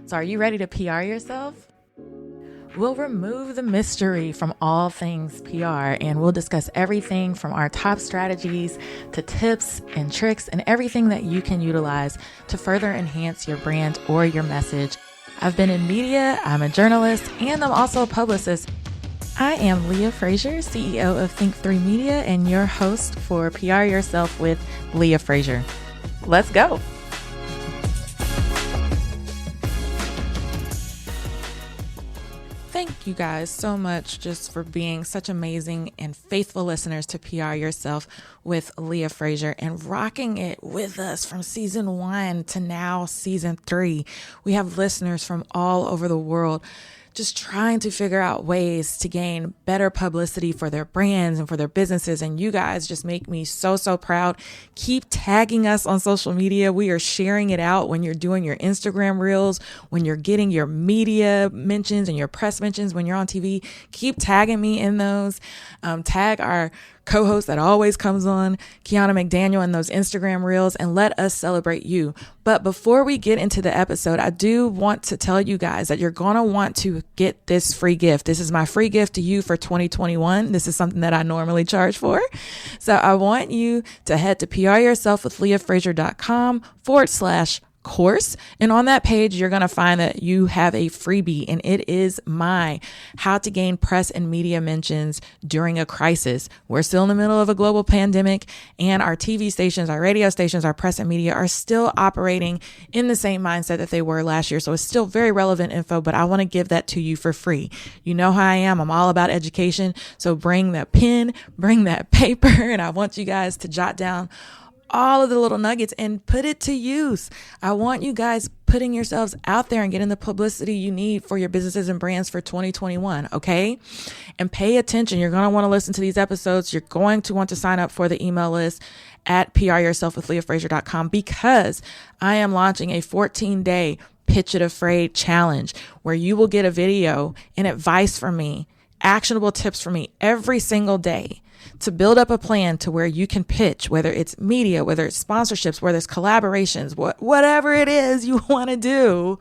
So are you ready to PR yourself? We'll remove the mystery from all things PR, and we'll discuss everything from our top strategies to tips and tricks and everything that you can utilize to further enhance your brand or your message. I've been in media, I'm a journalist, and I'm also a publicist. I am Leah Frazier, CEO of Think3 Media, and your host for PR Yourself with Leah Frazier. Let's go. Thank you guys so much just for being such amazing and faithful listeners to PR Yourself with Leah Frazier and rocking it with us from season 1 to now season 3. We have listeners from all over the world just trying to figure out ways to gain better publicity for their brands and for their businesses. And you guys just make me so, so proud. Keep tagging us on social media. We are sharing it out when you're doing your Instagram reels, when you're getting your media mentions and your press mentions, when you're on TV. Keep tagging me in those. Tag our co-host that always comes on, Quiana McDaniel, in those Instagram reels, and let us celebrate you. But before we get into the episode, I do want to tell you guys that you're going to want to get this free gift. This is my free gift to you for 2021. This is something that I normally charge for. So I want you to head to pryourselfwithleahfrazier.com/course. And on that page, you're going to find that you have a freebie, and it is my how to gain press and media mentions during a crisis. We're still in the middle of a global pandemic, and our TV stations, our radio stations, our press and media are still operating in the same mindset that they were last year. So it's still very relevant info, but I want to give that to you for free. You know how I am. I'm all about education. So bring that pen, bring that paper, and I want you guys to jot down all of the little nuggets and put it to use. I want you guys putting yourselves out there and getting the publicity you need for your businesses and brands for 2021. Okay. And pay attention. You're going to want to listen to these episodes. You're going to want to sign up for the email list at pryourselfwithleahfrazier.com because I am launching a 14-day Pitch It Afraid challenge where you will get a video and advice from me, actionable tips from me every single day to build up a plan to where you can pitch, whether it's media, whether it's sponsorships, whether it's collaborations, whatever it is you want to do,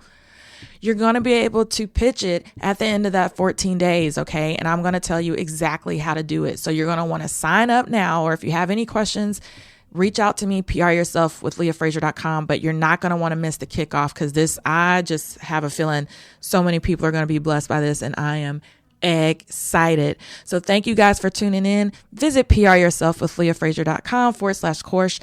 you're going to be able to pitch it at the end of that 14 days. Okay. And I'm going to tell you exactly how to do it. So you're going to want to sign up now, or if you have any questions, reach out to me, pryourselfwithleahfrazier.com, but you're not going to want to miss the kickoff because I just have a feeling so many people are going to be blessed by this, and I am excited. So thank you guys for tuning in. Visit pryourselfwithleahfrazier.com/course.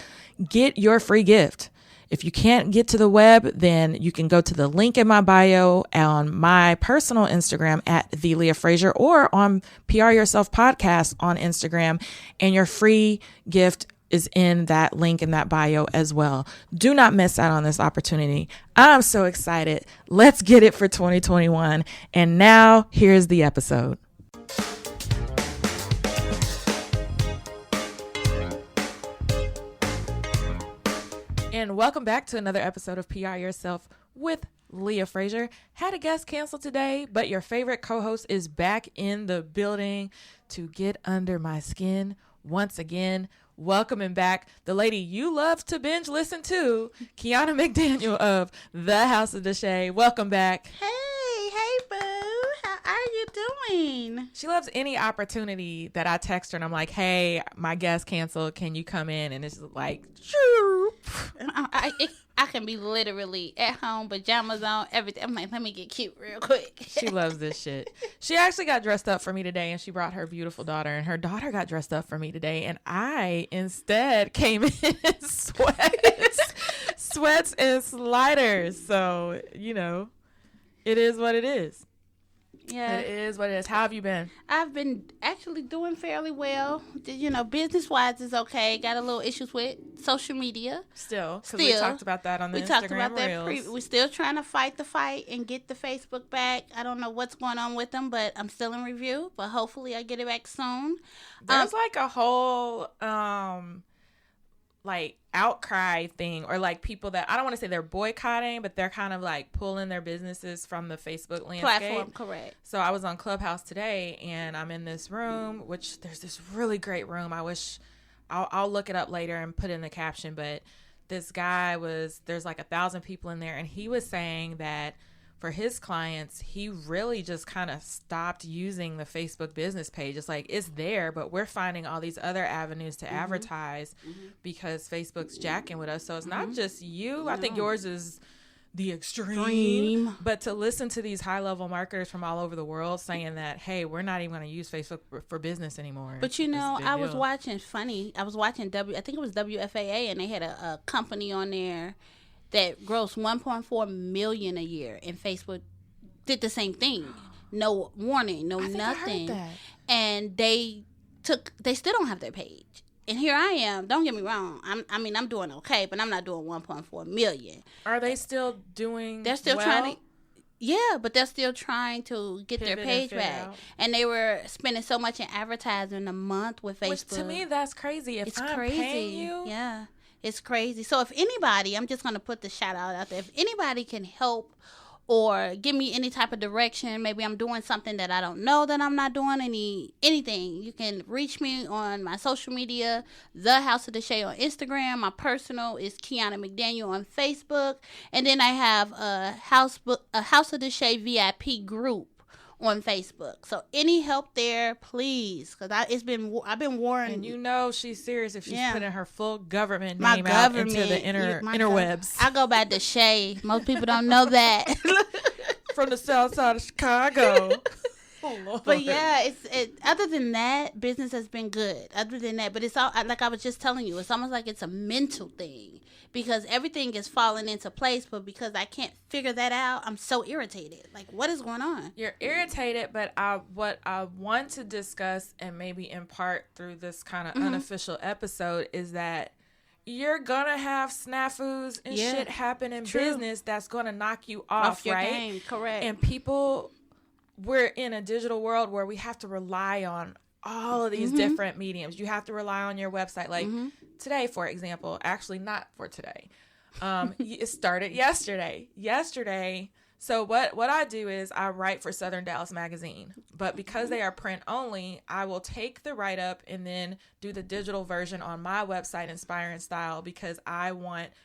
Get your free gift. If you can't get to the web, then you can go to the link in my bio on my personal Instagram at The Leah Frazier or on PR Yourself Podcast on Instagram, and your free gift is in that link in that bio as well. Do not miss out on this opportunity. I'm so excited. Let's get it for 2021. And now here's the episode. And welcome back to another episode of PR Yourself with Leah Frazier. Had a guest cancel today, but your favorite co-host is back in the building to get under my skin once again. Welcoming back the lady you love to binge listen to, Quiana McDaniel of The House of Deshay. Welcome back. Hey, boo. How are you doing? She loves any opportunity that I text her and I'm like, hey, my guest canceled. Can you come in? And it's like, sure. I can be literally at home, pajamas on, everything. I'm like, let me get cute real quick. She loves this shit. She actually got dressed up for me today, and she brought her beautiful daughter, and her daughter got dressed up for me today, and I instead came in sweats and sliders. So, you know, it is what it is. Yeah. It is what it is. How have you been? I've been actually doing fairly well. You know, business-wise is okay. Got a little issues with social media. Still. Because we talked about that on the Instagram Reels. We're still trying to fight the fight and get the Facebook back. I don't know what's going on with them, but I'm still in review. But hopefully I get it back soon. There's like a whole like outcry thing, or like people that I don't want to say they're boycotting, but they're kind of like pulling their businesses from the Facebook landscape. Platform, correct. So I was on Clubhouse today, and I'm in this room, which there's this really great room. I wish I'll look it up later and put in the caption, but this guy there's like 1,000 people in there, and he was saying that for his clients, he really just kind of stopped using the Facebook business page. It's like, it's there, but we're finding all these other avenues to advertise because Facebook's jacking with us. So it's not just you. I think yours is the extreme, but to listen to these high-level marketers from all over the world saying that, hey, we're not even going to use Facebook for business anymore. But I was watching I think it was WFAA, and they had a company on there that grossed 1.4 million a year, and Facebook did the same thing. No warning, no nothing. And they still don't have their page. And here I am. Don't get me wrong. I'm doing okay, but I'm not doing 1.4 million. Are they still doing? They're still trying to. Yeah, but they're still trying to get their page back. And they were spending so much in advertising a month with Facebook. Which to me, that's crazy. If I'm paying you, yeah, it's crazy. So if anybody, I'm just gonna put the shout out there. If anybody can help or give me any type of direction, maybe I'm doing something that I don't know that I'm not doing anything, you can reach me on my social media, The House of the Shay on Instagram. My personal is Quiana McDaniel on Facebook. And then I have a House of the Shay VIP group on Facebook. So any help there, please, because I've been warned. And she's serious if she's putting her full government name out into the interwebs. I go by the Shay. Most people don't know that. From the south side of Chicago. Oh, Lord. But yeah, other than that, business has been good. Other than that, but it's all like I was just telling you, it's almost like it's a mental thing because everything is falling into place. But because I can't figure that out, I'm so irritated. Like, what is going on? You're irritated, but what I want to discuss, and maybe in part through this kind of unofficial episode, is that you're gonna have snafus and shit happen in business that's gonna knock you off your right? game. Correct. And people. We're in a digital world where we have to rely on all of these different mediums. You have to rely on your website. Like today, for example, actually not for today. It started yesterday. So what I do is I write for Southern Dallas Magazine. But because they are print only, I will take the write-up and then do the digital version on my website, Inspire and Style, because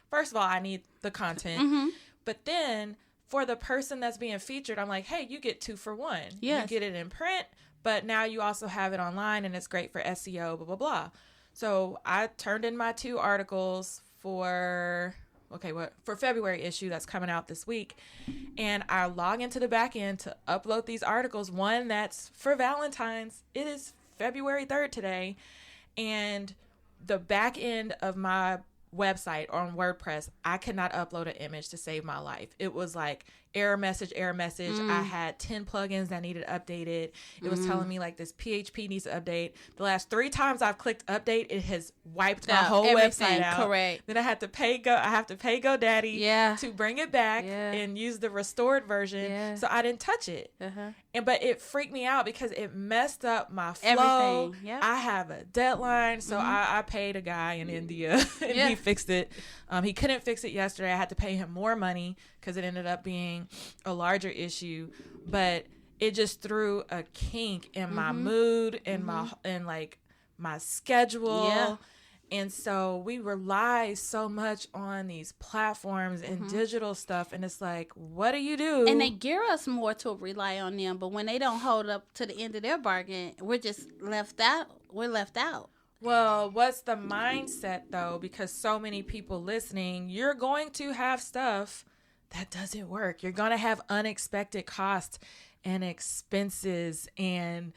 first of all, I need the content. But then for the person that's being featured, I'm like, hey, you get 2 for 1. Yes. You get it in print, but now you also have it online, and it's great for SEO, blah, blah, blah. So I turned in my 2 articles for February issue that's coming out this week, and I log into the back end to upload these articles. One that's for Valentine's. It is February 3rd today, and the back end of my website on WordPress, I could not upload an image to save my life. It was like error message. I had 10 plugins that needed updated. It was telling me like this PHP needs to update. The last 3 times I've clicked update, it has wiped my whole website out. Correct. Then I have to pay GoDaddy to bring it back and use the restored version. So I didn't touch it. But it freaked me out because it messed up my flow. I have a deadline, so I paid a guy in India and he fixed it. He couldn't fix it yesterday. I had to pay him more money because it ended up being a larger issue, but it just threw a kink in my mood and my schedule. And so we rely so much on these platforms and digital stuff, and it's like, what do you do? And they gear us more to rely on them, but when they don't hold up to the end of their bargain, we're just left out. We're left out. Well, what's the mindset, though? Because so many people listening, you're going to have stuff that doesn't work. You're going to have unexpected costs and expenses. And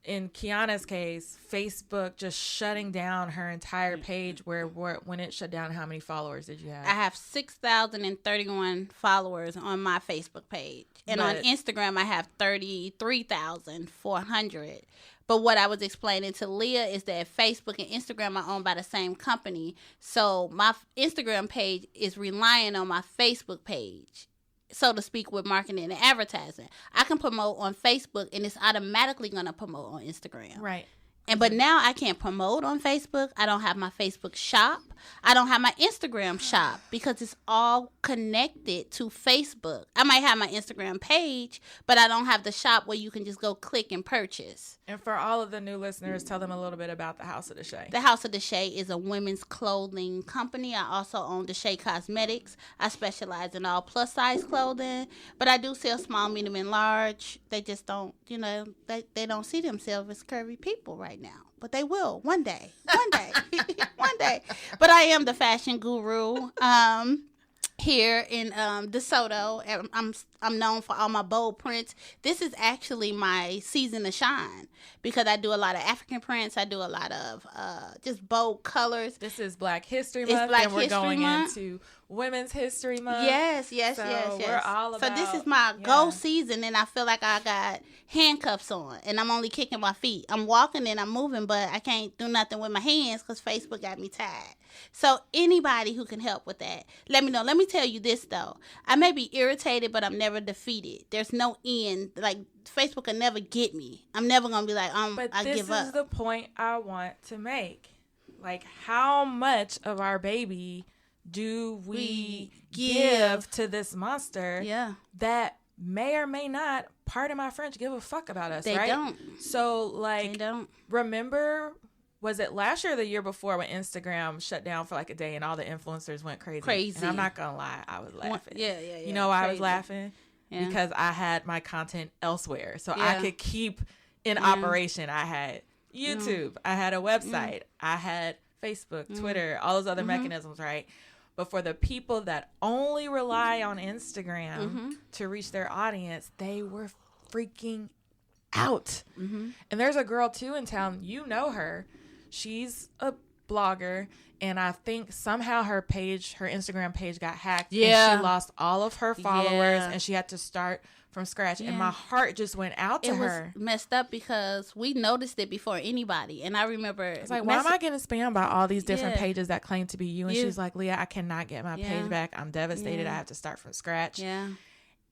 in Quiana's case, Facebook just shutting down her entire page when it shut down, how many followers did you have? I have 6,031 followers on my Facebook page. And on Instagram, I have 33,400. But what I was explaining to Leah is that Facebook and Instagram are owned by the same company. So my Instagram page is relying on my Facebook page, so to speak, with marketing and advertising. I can promote on Facebook, and it's automatically going to promote on Instagram. Right. But now I can't promote on Facebook. I don't have my Facebook shop. I don't have my Instagram shop because it's all connected to Facebook. I might have my Instagram page, but I don't have the shop where you can just go click and purchase. And for all of the new listeners, tell them a little bit about the House of the Shay. The House of the Shay is a women's clothing company. I also own the Shay Cosmetics. I specialize in all plus size clothing, but I do sell small, medium, and large. They just don't, they don't see themselves as curvy people right now. But they will one day. One day. One day. But I am the fashion guru here in DeSoto. I'm known for all my bold prints. This is actually my season to shine because I do a lot of African prints. I do a lot of just bold colors. This is Black History Month, and we're going into Women's History Month. Yes. We're all about. So this is my go season, and I feel like I got handcuffs on, and I'm only kicking my feet. I'm walking and I'm moving, but I can't do nothing with my hands because Facebook got me tied. So anybody who can help with that, let me know. Let me tell you this, though. I may be irritated, but I'm never defeated. There's no end. Like, Facebook will never get me. I'm never going to be like, I give up. But this is the point I want to make. Like, how much of our baby do we give to this monster that may or may not, pardon my French, give a fuck about us, right? They don't. So, like, they don't. Remember, was it last year or the year before when Instagram shut down for like a day and all the influencers went crazy? And I'm not going to lie, I was laughing. Yeah. You know why I was laughing? Yeah. Because I had my content elsewhere. So I could keep in operation. I had YouTube. I had a website. I had Facebook, Twitter, all those other mechanisms, right? But for the people that only rely on Instagram to reach their audience, they were freaking out. And there's a girl, too, in town. You know her. She's a blogger. And I think somehow her Instagram page got hacked. Yeah. And she lost all of her followers. And she had to start from scratch. And my heart just went out to her. It was messed up because we noticed it before anybody. And I remember... It's like, why am I getting spammed by all these different pages that claim to be you? And she's like, Leah, I cannot get my page back. I'm devastated. I have to start from scratch. Yeah.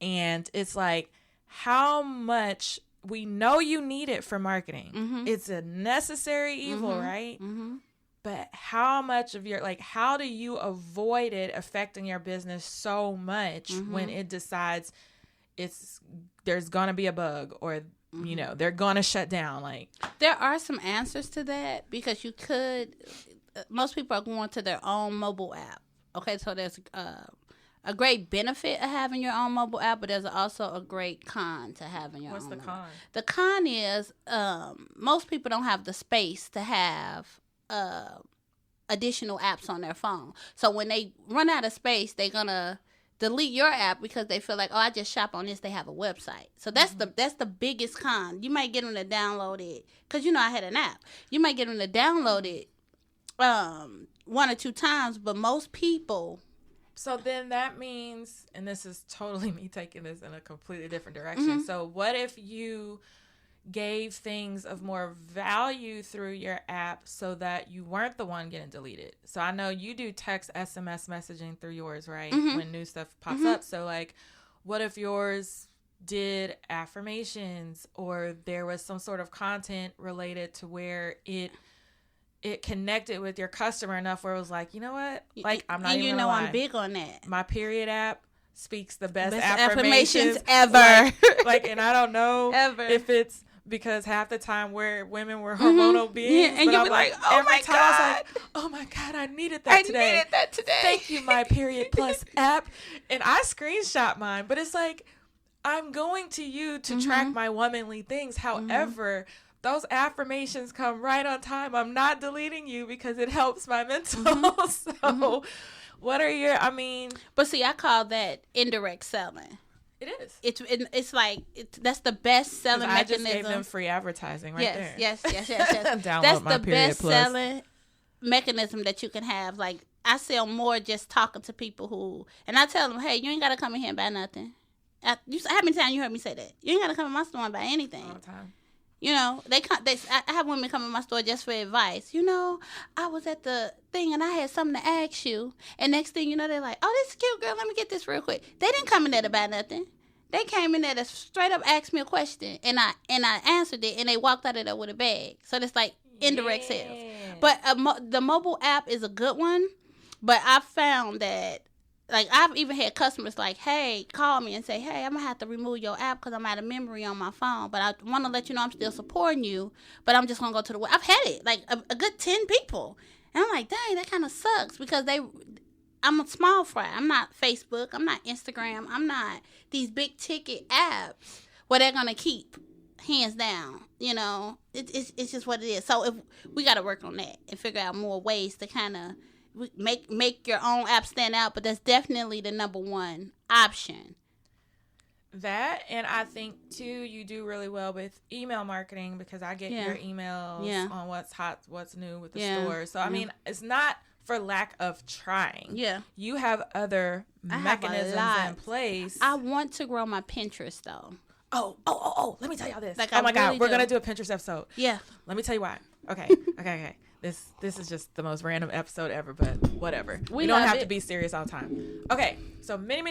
And it's like, how much... We know you need it for marketing. It's a necessary evil, right? But how much of your, like, how do you avoid it affecting your business so much when it decides there's going to be a bug or, they're going to shut down? Like, there are some answers to that because most people are going to their own mobile app. Okay, so there's a great benefit of having your own mobile app, but there's also a great con to having your own. What's the con? The con is most people don't have the space to have additional apps on their phone. So when they run out of space, they're gonna delete your app because they feel like, oh, I just shop on this. They have a website. So that's the biggest con. You might get them to download it because I had an app. You might get them to download it 1 or 2 times, but most people. So then that means, and this is totally me taking this in a completely different direction. So what if you gave things of more value through your app so that you weren't the one getting deleted? So I know you do text, SMS messaging through yours, right? When new stuff pops up. So like, what if yours did affirmations or there was some sort of content related to where it connected with your customer enough where it was like, you know what? Like, I'm not even gonna lie. I'm big on that. My period app speaks the best affirmations ever. Like, and I don't know if it's because half the time we're women, we're hormonal beings. Yeah, and you're like, oh my God. I was like, oh my God, I needed that today. Thank you, my period plus app. And I screenshot mine, but it's like, I'm going to you to track my womanly things. However, those affirmations come right on time. I'm not deleting you because it helps my mental. So what are your, But see, I call that indirect selling. It is. It's like, that's the best selling mechanism. I just gave them free advertising there. Yes. Download that's my the period best plus. selling mechanism that you can have. Like, I sell more just talking to people and I tell them, hey, you ain't got to come in here and buy nothing. How many times you heard me say that? You ain't got to come in my store and buy anything. All the time. I have women come in my store just for advice. I was at the thing and I had something to ask you. And next thing you know, they're like, oh, this is cute, girl. Let me get this real quick. They didn't come in there to buy nothing. They came in there to straight up ask me a question. And I answered it and they walked out of there with a bag. So it's like, indirect sales. But the mobile app is a good one. But I've found that, like, I've even had customers like, hey, call me and say, hey, I'm going to have to remove your app because I'm out of memory on my phone. But I want to let you know I'm still supporting you. But I'm just going to go to the web. I've had it, like, a good 10 people. And I'm like, dang, that kind of sucks because I'm a small fry. I'm not Facebook. I'm not Instagram. I'm not these big ticket apps where they're going to keep hands down. You know, it's just what it is. So if we got to work on that and figure out more ways to kind of make your own app stand out. But that's definitely the number one option. That, and I think too, you do really well with email marketing because I get your emails on what's hot, what's new with the store. So I mean, it's not for lack of trying. Yeah, you have other mechanisms in place. I want to grow my Pinterest though. Oh! Let me tell y'all this. Like, oh my God, we're gonna do a Pinterest episode. Yeah. Let me tell you why. Okay. This is just the most random episode ever, but whatever. We don't have to be serious all the time. Okay, so many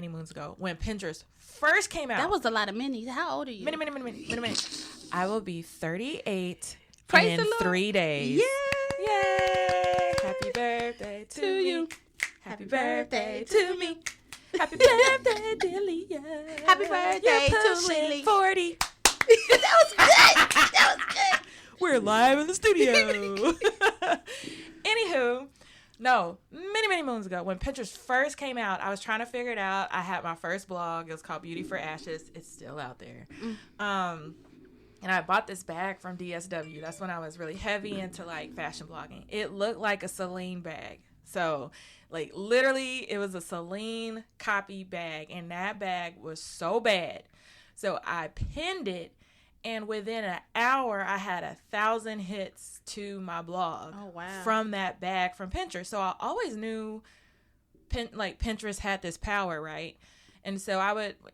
moons ago, when Pinterest first came out. That was a lot of minis. How old are you? Many. I will be 38 Praise in 3 days. Yay! Happy birthday to you. Happy birthday to me. Happy birthday, dear Leah. Happy birthday to Lily. 40. That was good. We're live in the studio. Anywho, no, many moons ago, when Pinterest first came out, I was trying to figure it out. I had my first blog. It was called Beauty for Ashes. It's still out there. And I bought this bag from DSW. That's when I was really heavy into, like, fashion blogging. It looked like a Celine bag. So, like, literally, it was a Celine copy bag. And that bag was so bad. So I pinned it. And within an hour, I had 1,000 hits to my blog from that bag from Pinterest. So I always knew Pinterest had this power, right? And so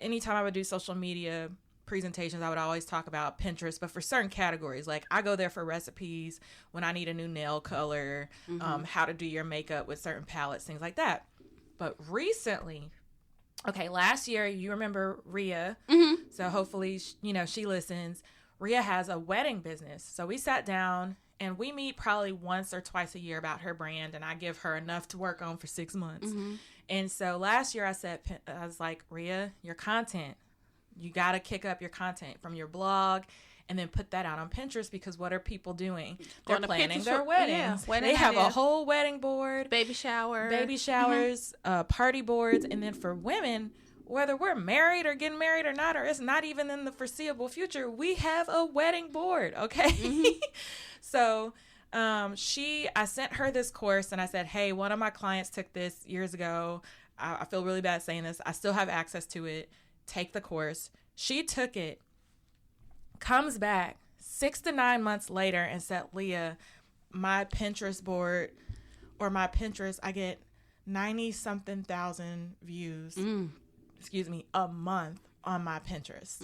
anytime I would do social media presentations, I would always talk about Pinterest, but for certain categories. Like, I go there for recipes, when I need a new nail color, how to do your makeup with certain palettes, things like that. But recently, last year, you remember Rhea. So hopefully, she listens. Rhea has a wedding business. So we sat down and we meet probably once or twice a year about her brand. And I give her enough to work on for 6 months. And so last year I was like, Rhea, your content, you got to kick up your content from your blog and then put that out on Pinterest, because what are people doing? They're planning their weddings. Yeah, they have a whole wedding board. Baby showers, party boards. And then for women, whether we're married or getting married or not, or it's not even in the foreseeable future, we have a wedding board, okay? So I sent her this course and I said, hey, one of my clients took this years ago. I feel really bad saying this. I still have access to it. Take the course. She took it, comes back 6 to 9 months later and said, Leah, my Pinterest board or my Pinterest, I get 90-something thousand views, a month on my Pinterest.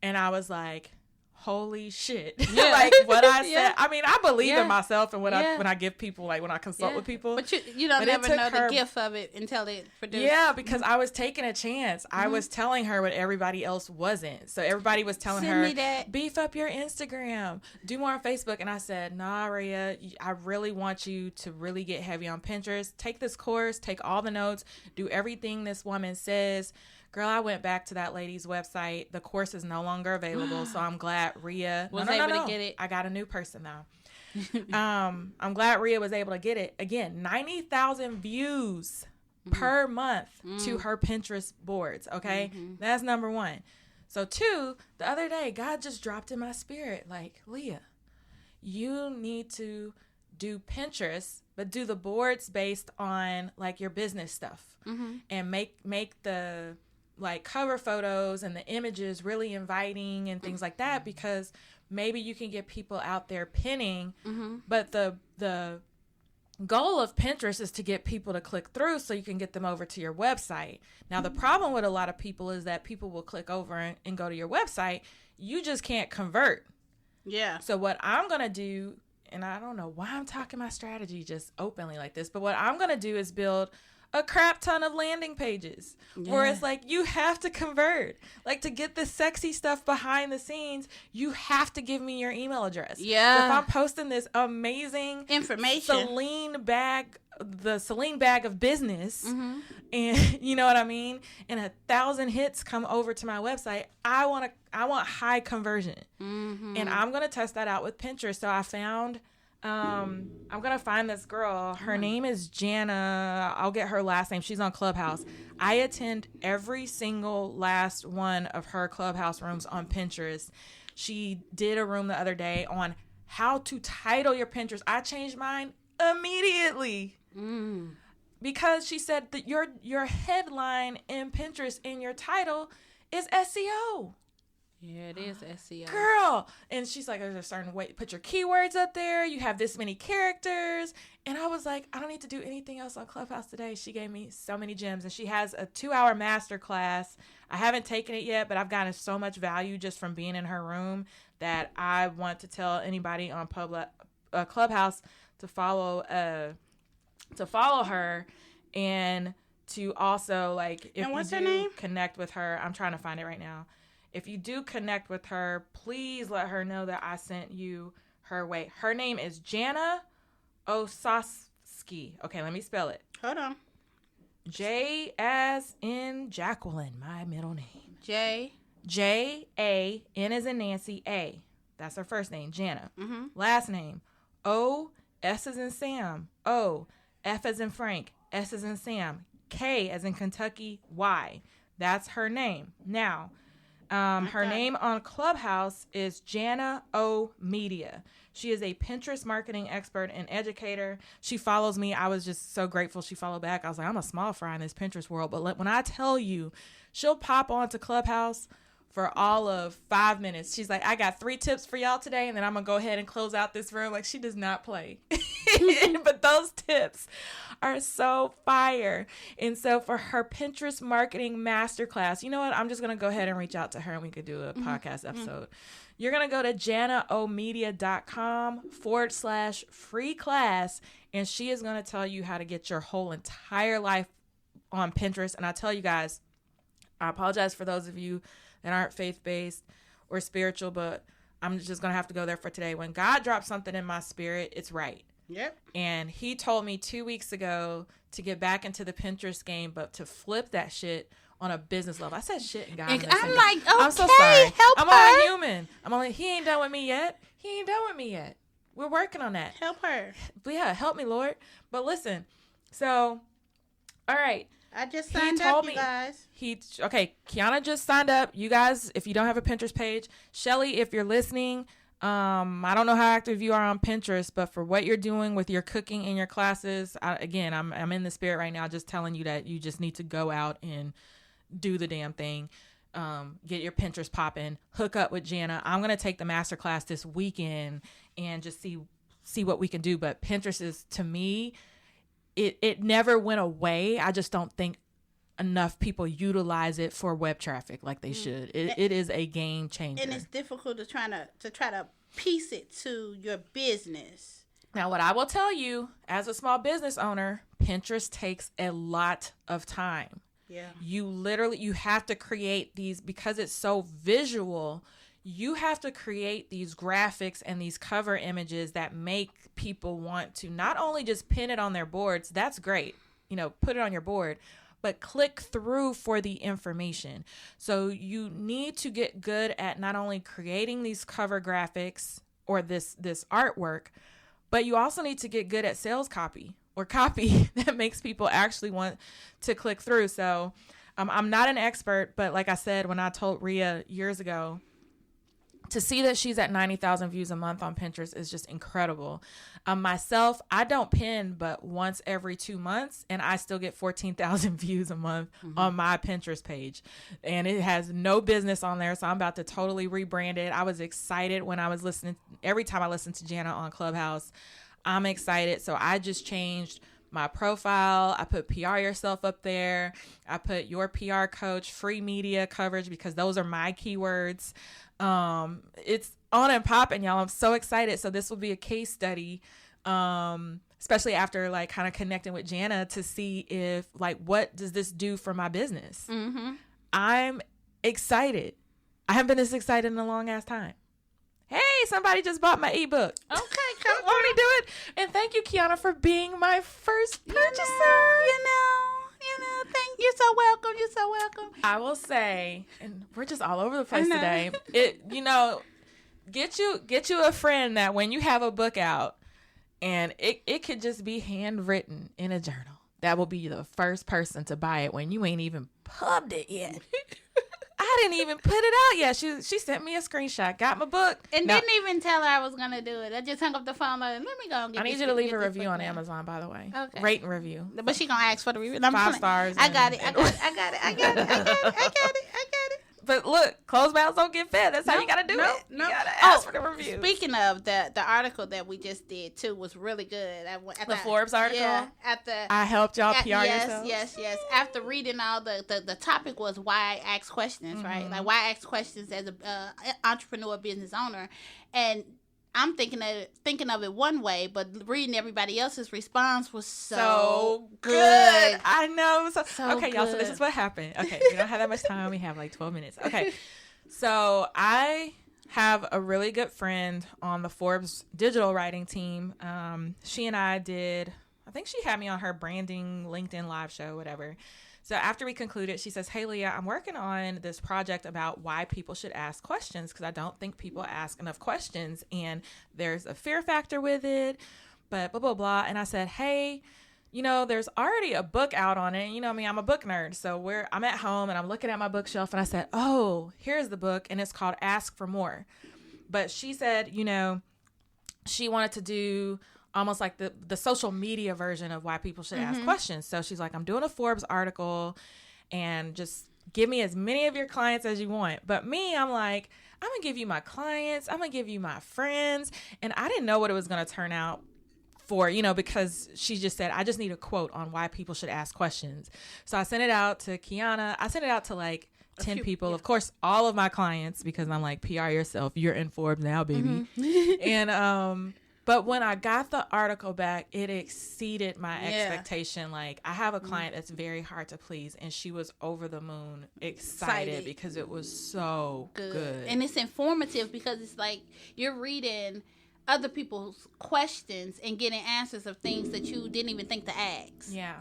And I was like, holy shit. Yeah. Like what I said. I mean, I believe in myself and when I give people, like when I consult with people. But you don't never know the gift of it until it produced. Yeah, because I was taking a chance. I was telling her what everybody else wasn't. So everybody was telling her, beef up your Instagram, do more on Facebook. And I said, nah, Rhea, I really want you to really get heavy on Pinterest. Take this course, take all the notes, do everything this woman says. Girl, I went back to that lady's website. The course is no longer available, so I'm glad Rhea was able to get it. I got a new person now. I'm glad Rhea was able to get it. Again, 90,000 views per month to her Pinterest boards, okay? That's number one. So 2, the other day, God just dropped in my spirit, like, Leah, you need to do Pinterest, but do the boards based on, like, your business stuff. And make the like cover photos and the images really inviting and things like that, because maybe you can get people out there pinning, but the goal of Pinterest is to get people to click through so you can get them over to your website. Now, the problem with a lot of people is that people will click over and go to your website. You just can't convert. Yeah. So what I'm going to do, and I don't know why I'm talking my strategy just openly like this, but what I'm going to do is build a crap ton of landing pages where it's like, you have to convert. Like, to get the sexy stuff behind the scenes, you have to give me your email address. Yeah. So if I'm posting this amazing information, the Celine bag of business, and you know what I mean, and 1,000 hits come over to my website, I want high conversion. And I'm going to test that out with Pinterest. So I found... I'm going to find this girl. Her name is Jana. I'll get her last name. She's on Clubhouse. I attend every single last one of her Clubhouse rooms on Pinterest. She did a room the other day on how to title your Pinterest. I changed mine immediately. Because she said that your headline in Pinterest in your title is SEO. Yeah, it is SEO. Girl. And she's like, there's a certain way. Put your keywords up there. You have this many characters. And I was like, I don't need to do anything else on Clubhouse today. She gave me so many gems. And she has a 2-hour masterclass. I haven't taken it yet, but I've gotten so much value just from being in her room that I want to tell anybody on Clubhouse to follow her, and to also, like, if and what's you her do name? Connect with her. I'm trying to find it right now. If you do connect with her, please let her know that I sent you her way. Her name is Jana Osowski. Okay, let me spell it. Hold on. J as in Jacqueline, my middle name. J-A, N as in Nancy, A. That's her first name, Jana. Last name, O, S as in Sam, O, F as in Frank, S as in Sam, K as in Kentucky, Y. That's her name. Now, her name on Clubhouse is Jana O Media. She is a Pinterest marketing expert and educator. She follows me. I was just so grateful she followed back. I was like, I'm a small fry in this Pinterest world. But when I tell you, she'll pop onto Clubhouse for all of 5 minutes. She's like, I got 3 tips for y'all today, and then I'm going to go ahead and close out this room. Like, she does not play. But those tips are so fire. And so for her Pinterest marketing masterclass, you know what? I'm just going to go ahead and reach out to her, and we could do a podcast episode. You're going to go to janaomedia.com/free class, and she is going to tell you how to get your whole entire life on Pinterest. And I tell you guys, I apologize for those of you that aren't faith-based or spiritual, but I'm just going to have to go there for today. When God drops something in my spirit, it's right. Yep. And he told me 2 weeks ago to get back into the Pinterest game, but to flip that shit on a business level. I said shit and God. I'm like, okay, I'm so sorry. Help I'm her. only human. He ain't done with me yet. We're working on that. Help her. But yeah, help me, Lord. But listen, so, all right. I just signed up, you guys. Quiana just signed up. You guys, if you don't have a Pinterest page, Shelly, if you're listening, I don't know how active you are on Pinterest, but for what you're doing with your cooking and your classes, I'm in the spirit right now, just telling you that you just need to go out and do the damn thing. Get your Pinterest popping, hook up with Jana. I'm going to take the masterclass this weekend and just see what we can do. But Pinterest is, to me, it never went away. I just don't think enough people utilize it for web traffic like they should. It is a game changer. And it's difficult to try to piece it to your business. Now, what I will tell you as a small business owner, Pinterest takes a lot of time. Yeah. You have to create these, because it's so visual, you have to create these graphics and these cover images that make people want to not only just pin it on their boards, that's great, put it on your board, but click through for the information. So you need to get good at not only creating these cover graphics or this artwork, but you also need to get good at sales copy or copy that makes people actually want to click through. So I'm not an expert, but like I said, when I told Rhea years ago, to see that she's at 90,000 views a month on Pinterest is just incredible. Myself, I don't pin but once every 2 months, and I still get 14,000 views a month on my Pinterest page. And it has no business on there, so I'm about to totally rebrand it. I was excited when I was listening. Every time I listen to Jana on Clubhouse, I'm excited. So I just changed my profile. I put PR yourself up there. I put your PR coach, free media coverage, because those are my keywords. It's on and popping, y'all. I'm so excited. So this will be a case study. especially after like kind of connecting with Jana to see if like, what does this do for my business? I'm excited. I haven't been this excited in a long ass time. Hey, somebody just bought my ebook. Okay, come Won't he do it? And thank you, Quiana, for being my first purchaser. You're so welcome. You're so welcome. I will say, and we're just all over the place today. Get you a friend that when you have a book out and it could just be handwritten in a journal, that will be the first person to buy it when you ain't even pubbed it yet. I didn't even put it out yet. She sent me a screenshot, got my book. And didn't even tell her I was going to do it. I just hung up the phone like, let me go and get I need you to leave a review on Amazon, by the way. Okay. Rate and review. But she going to ask for the review. 5 stars. I got it. But look, closed mouths don't get fed. That's how you got to do it. You got to ask for the review. Speaking of, the article that we just did, too, was really good. The Forbes article? Yeah. I helped y'all PR yourselves? Yes. After reading all the topic was why I ask questions, right? Like, why I ask questions as an entrepreneur, business owner. And I'm thinking of it one way, but reading everybody else's response was so good. I know. So okay, good. y'all. So this is what happened. Okay, we don't have that much time. We have like 12 minutes. Okay, so I have a really good friend on the Forbes digital writing team. She and I did. I think she had me on her branding LinkedIn live show, whatever. So after we concluded, she says, hey, Leah, I'm working on this project about why people should ask questions because I don't think people ask enough questions and there's a fear factor with it, but blah, blah, blah. And I said, hey, there's already a book out on it. And I'm a book nerd. So I'm at home and I'm looking at my bookshelf and I said, oh, here's the book. And it's called Ask for More. But she said, she wanted to do almost like the social media version of why people should ask questions. So she's like, I'm doing a Forbes article and just give me as many of your clients as you want. But me, I'm like, I'm going to give you my clients. I'm going to give you my friends. And I didn't know what it was going to turn out for, because she just said, I just need a quote on why people should ask questions. So I sent it out to Quiana. I sent it out to like 10 people. Yeah. Of course, all of my clients, because I'm like, PR yourself. You're in Forbes now, baby. And, but when I got the article back, it exceeded my expectation. Like, I have a client that's very hard to please, and she was over the moon excited because it was so good. And it's informative because it's like you're reading other people's questions and getting answers of things that you didn't even think to ask. Yeah.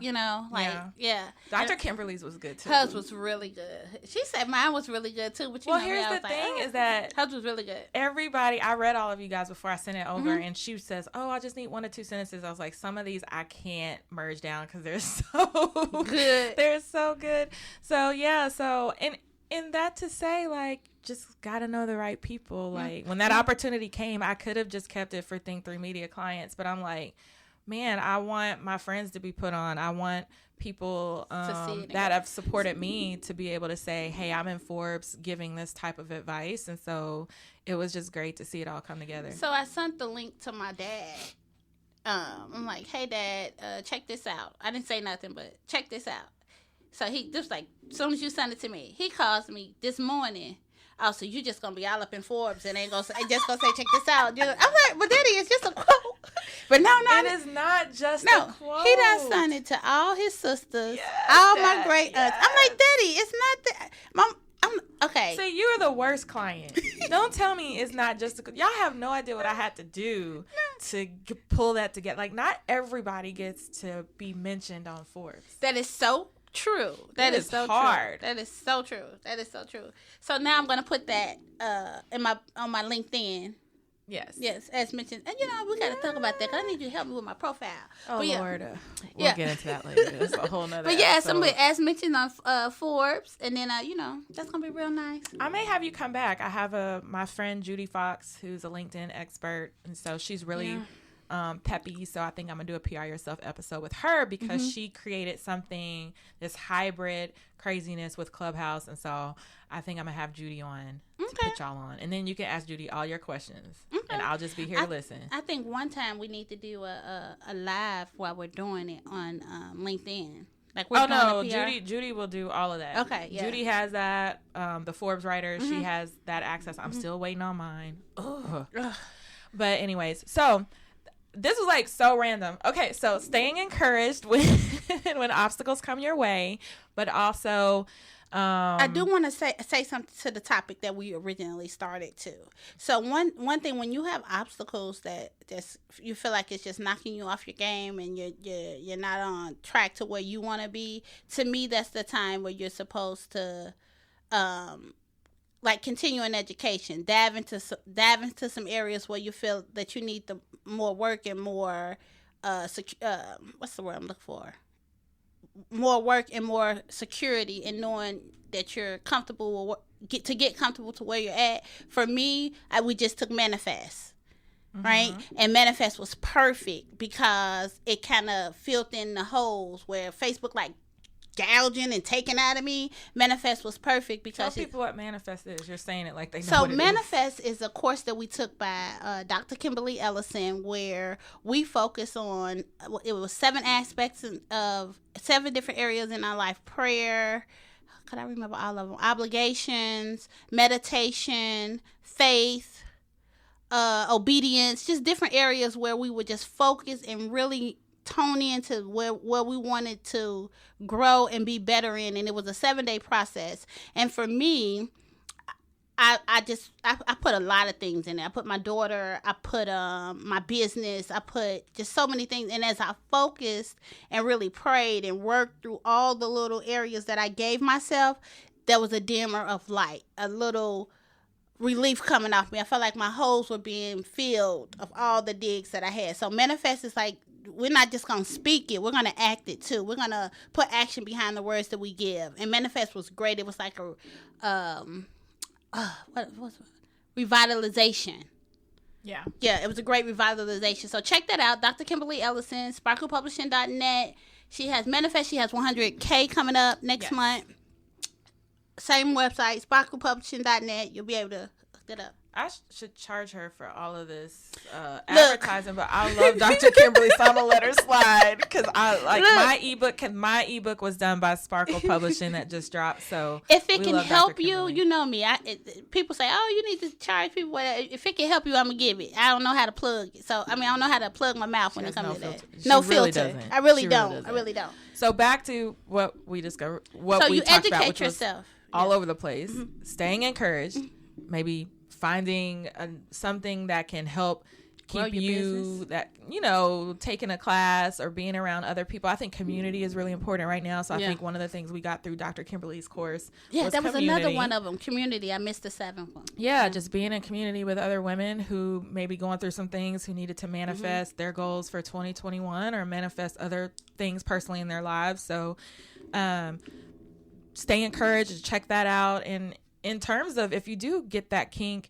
Dr. Kimberly's was good, too. Hers was really good. She said mine was really good, too. But here's the thing is that hers was really good. Everybody, I read all of you guys before I sent it over, and she says, I just need 1 or 2 sentences. I was like, some of these I can't merge down because they're so good. They're so good. So, yeah. So, and that to say, like, just got to know the right people. Like, when that opportunity came, I could have just kept it for Think 3 Media clients. But I'm like, man, I want my friends to be put on. I want people that have supported me to be able to say, hey, I'm in Forbes giving this type of advice. And so it was just great to see it all come together. So I sent the link to my dad. I'm like, hey, Dad, check this out. I didn't say nothing, but check this out. So he just like, as soon as you send it to me, he calls me this morning. Oh, so you just gonna be all up in Forbes and ain't gonna say, check this out. I'm like, but Daddy, it's just a quote. But no, it is not just a quote. He done sent it to all his sisters, all my great aunts. I'm like, Daddy, it's not that. Mom, I'm okay. See, you're the worst client. Don't tell me it's not just y'all have no idea what I had to do to pull that together. Like, not everybody gets to be mentioned on Forbes. That is so true. That is so hard. True. That is so true. That is so true. So now I'm gonna put that on my LinkedIn. Yes, as mentioned. And we gotta talk about that because I need you to help me with my profile. Oh, but Lord, we'll get into that later. That's a whole nother. But somebody as mentioned on Forbes, and then that's gonna be real nice. I may have you come back. I have my friend Judy Fox, who's a LinkedIn expert, and so she's really. Peppy, so I think I'm gonna do a PR Yourself episode with her because she created something, this hybrid craziness with Clubhouse, and so I think I'm gonna have Judy on to put y'all on, and then you can ask Judy all your questions, and I'll just be here to listen. I think one time we need to do a live while we're doing it on LinkedIn. Like we're doing Judy will do all of that. Okay, yeah. Judy has that. The Forbes writer, she has that access. I'm still waiting on mine. Ugh. But anyways, so. this was like so random. Okay, so staying encouraged when obstacles come your way, but also I do want to say something to the topic that we originally started to. So one thing, when you have obstacles that you feel like it's just knocking you off your game and you're not on track to where you want to be, to me that's the time where you're supposed to like continue in education, dive into some areas where you feel that you need the more work and more what's the word I'm looking for? More work and more security in knowing that you're comfortable get comfortable to where you're at. For me, we just took Manifest, right? And Manifest was perfect because it kind of filled in the holes where Facebook like gouging and taking out of me. Manifest was perfect because tell people what Manifest is. You're saying it like they know so what it Manifest is a course that we took by Dr. Kimberly Ellison, where we focus on, it was 7 aspects of 7 different areas in our life: prayer, could I remember all of them, obligations, meditation, faith, obedience, just different areas where we would just focus and really tone into where we wanted to grow and be better in. And it was a 7-day process. And for me, I put a lot of things in there. I put my daughter, I put my business, I put just so many things. And as I focused and really prayed and worked through all the little areas that I gave myself, there was a dimmer of light, a little relief coming off me. I felt like my holes were being filled of all the digs that I had. So Manifest is like, we're not just going to speak it. We're going to act it too. We're going to put action behind the words that we give. And Manifest was great. It was like a, what was it? Revitalization. Yeah, it was a great revitalization. So check that out. Dr. Kimberly Ellison, sparklepublishing.net. She has Manifest. She has 100K coming up next month. Same website, sparklepublishing.net. You'll be able to look it up. I should charge her for all of this advertising, but I love Dr. Kimberly, so I'm gonna let her slide because I like my ebook. Cause my ebook was done by Sparkle Publishing that just dropped. So if it can help you, you know me. People say, "Oh, you need to charge people." If it can help you, I'm gonna give it. I don't know how to plug it, so I don't know how to plug my mouth when it comes to that. No filter. I really don't. I really don't. So back to what we discovered. What we talked about, which was all over the place. Staying encouraged, maybe finding something that can help keep you business. That taking a class or being around other people. I think community is really important right now. So I think one of the things we got through Dr. Kimberly's course was that was community. Another one of them, community. I missed the 7th one. Just being in community with other women who may be going through some things, who needed to manifest their goals for 2021 or manifest other things personally in their lives. So stay encouraged, check that out. And in terms of if you do get that kink,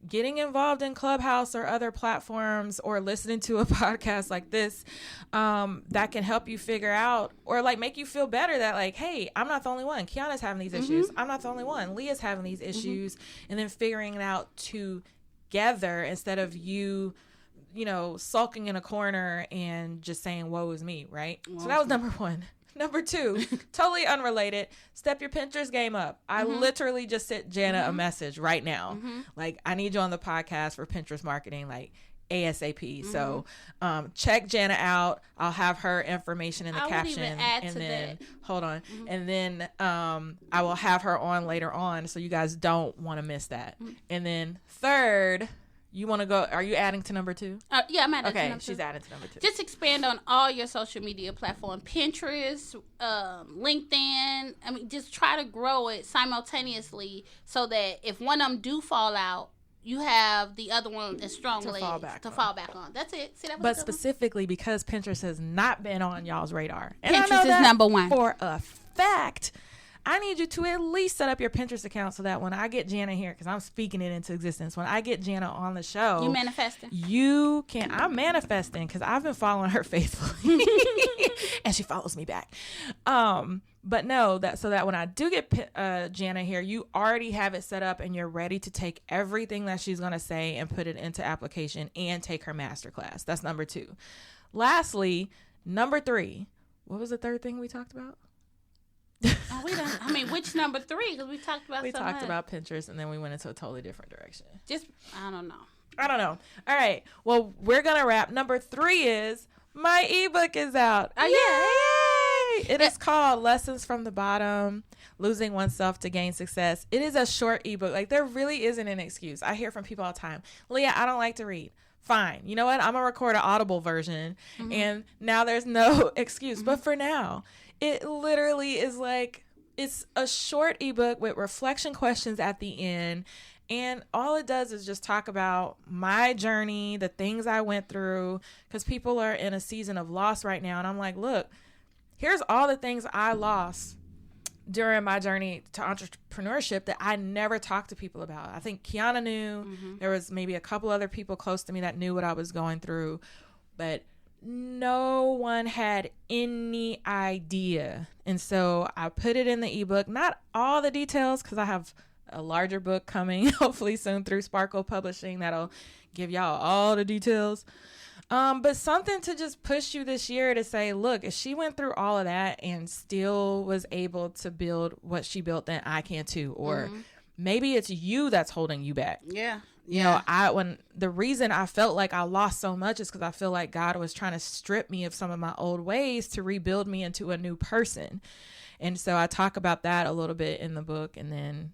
getting involved in Clubhouse or other platforms or listening to a podcast like this, that can help you figure out or like make you feel better that like, hey, I'm not the only one. Quiana's having these issues. I'm not the only one. Leah's having these issues. And then figuring it out together instead of you sulking in a corner and just saying, woe is me, right? So that was number 1. Number 2, totally unrelated, step your Pinterest game up. I literally just sent Jana a message right now. Like, I need you on the podcast for Pinterest marketing, like ASAP. So check Jana out. I'll have her information in the caption. And then, hold on. And then I will have her on later on. So you guys don't want to miss that. And then 3rd, you want to go? Are you adding to number 2? Yeah, I'm adding to number 2. Okay, she's adding to number 2. Just expand on all your social media platform. Pinterest, LinkedIn. I mean, just try to grow it simultaneously so that if one of them do fall out, you have the other one as strong legs to fall back on. That's it. See, that was but specifically because Pinterest has not been on y'all's radar. And Pinterest is number 1. For a fact. I need you to at least set up your Pinterest account so that when I get Jana here, because I'm speaking it into existence, when I get Jana on the show, you manifesting. I'm manifesting because I've been following her faithfully, and she follows me back. But no, so that when I do get Jana here, you already have it set up and you're ready to take everything that she's gonna say and put it into application and take her masterclass. That's number 2. Lastly, number 3. What was the 3rd thing we talked about? Which number 3? Because we talked about about Pinterest and then we went into a totally different direction. I don't know. I don't know. All right. Well, we're going to wrap. Number 3 is my ebook is out. Oh, yeah. Yay! It is called Lessons from the Bottom, Losing Oneself to Gain Success. It is a short ebook. Like, there really isn't an excuse. I hear from people all the time, Leah, I don't like to read. Fine. You know what? I'm going to record an Audible version, and now there's no excuse. But for now, it literally is like, it's a short ebook with reflection questions at the end. And all it does is just talk about my journey, the things I went through, because people are in a season of loss right now. And I'm like, look, here's all the things I lost during my journey to entrepreneurship that I never talked to people about. I think Quiana knew. There was maybe a couple other people close to me that knew what I was going through, but no one had any idea. And so I put it in the ebook, not all the details, because I have a larger book coming hopefully soon through Sparkle Publishing that'll give y'all all the details. But something to just push you this year to say, look, if she went through all of that and still was able to build what she built, then I can too. Or maybe it's you that's holding you back. Yeah. You know, when the reason I felt like I lost so much is because I feel like God was trying to strip me of some of my old ways to rebuild me into a new person. And so I talk about that a little bit in the book. And then,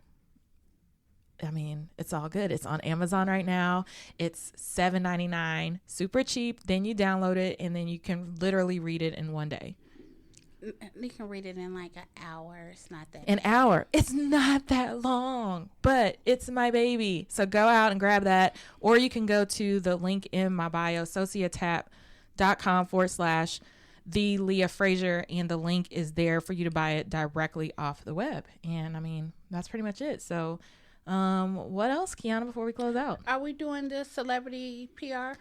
I mean, it's all good. It's on Amazon right now. It's $7.99, super cheap. Then you download it, and then you can literally read it in one day. You can read it in like an hour. It's not that An hour. It's not that long, but it's my baby. So go out and grab that, or you can go to the link in my bio, sociatap.com/the Leah Frazier, and the link is there for you to buy it directly off the web. And I mean, that's pretty much it. So what else, Quiana, before we close out? Are we doing this celebrity PR?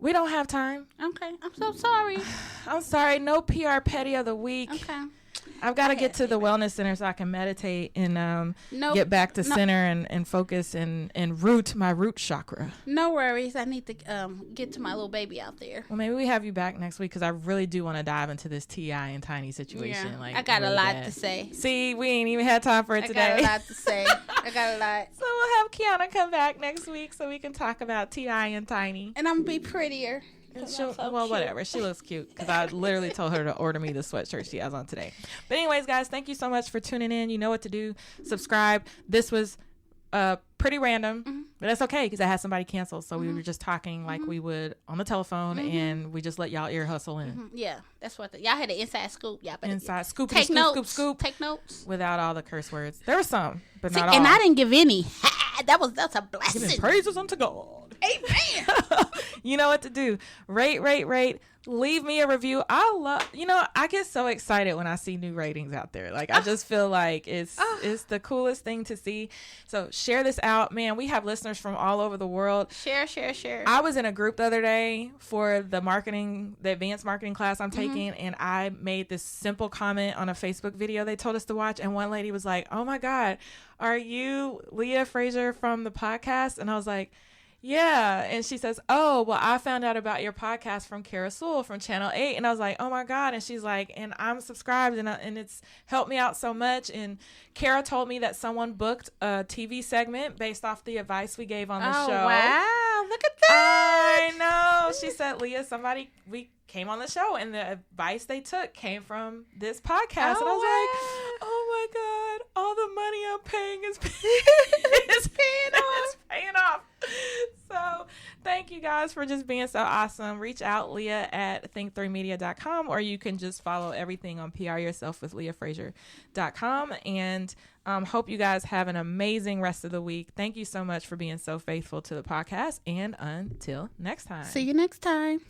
We don't have time. Okay. I'm so sorry. I'm sorry. No PR petty of the week. Okay. I've got to get to the wellness center so I can meditate and get back to center and focus and root my root chakra. No worries. I need to get to my little baby out there. Well, maybe we have you back next week because I really do want to dive into this T.I. and Tiny situation. Yeah. Like, I got really a lot bad. to say. See, we ain't even had time for it today. I got a lot to say. I got a lot. So we'll have Quiana come back next week so we can talk about T.I. and Tiny. And I'm going to be prettier. So whatever. She looks cute because I literally told her to order me the sweatshirt she has on today. But anyways, guys, thank you so much for tuning in. You know what to do. Subscribe. This was pretty random, but that's okay because I had somebody cancel. So we were just talking like we would on the telephone, and we just let y'all ear hustle in. Yeah, that's what y'all had an inside scoop. Y'all better Inside scoop, take scoop, notes. scoop. Take notes Without all the curse words. There were some, but See, not all. and I didn't give any. That's a blessing. Giving praises unto God. Amen. You know what to do. Rate. Leave me a review. I get so excited when I see new ratings out there. Like, I just feel like it's the coolest thing to see. So share this out. Man, we have listeners from all over the world. Share. I was in a group the other day for the advanced marketing class I'm taking, and I made this simple comment on a Facebook video they told us to watch, and one lady was like, "Oh my God, are you Leah Frazier from the podcast?" And I was like, yeah. And she says, "Oh, well, I found out about your podcast from Kara Sewell from Channel 8. And I was like, "Oh my God." And she's like, "And I'm subscribed and it's helped me out so much." And Kara told me that someone booked a TV segment based off the advice we gave on the show. Oh, wow. Look at that. I know. She said, "Leah, we came on the show and the advice they took came from this podcast." And I was like, "Oh my God, all the money I'm paying is paying off. So thank you guys for just being so awesome. Reach out, Leah at think3media.com, or you can just follow everything on PR Yourself with LeahFrazier.com. And hope you guys have an amazing rest of the week. Thank you so much for being so faithful to the podcast. And until next time. See you next time.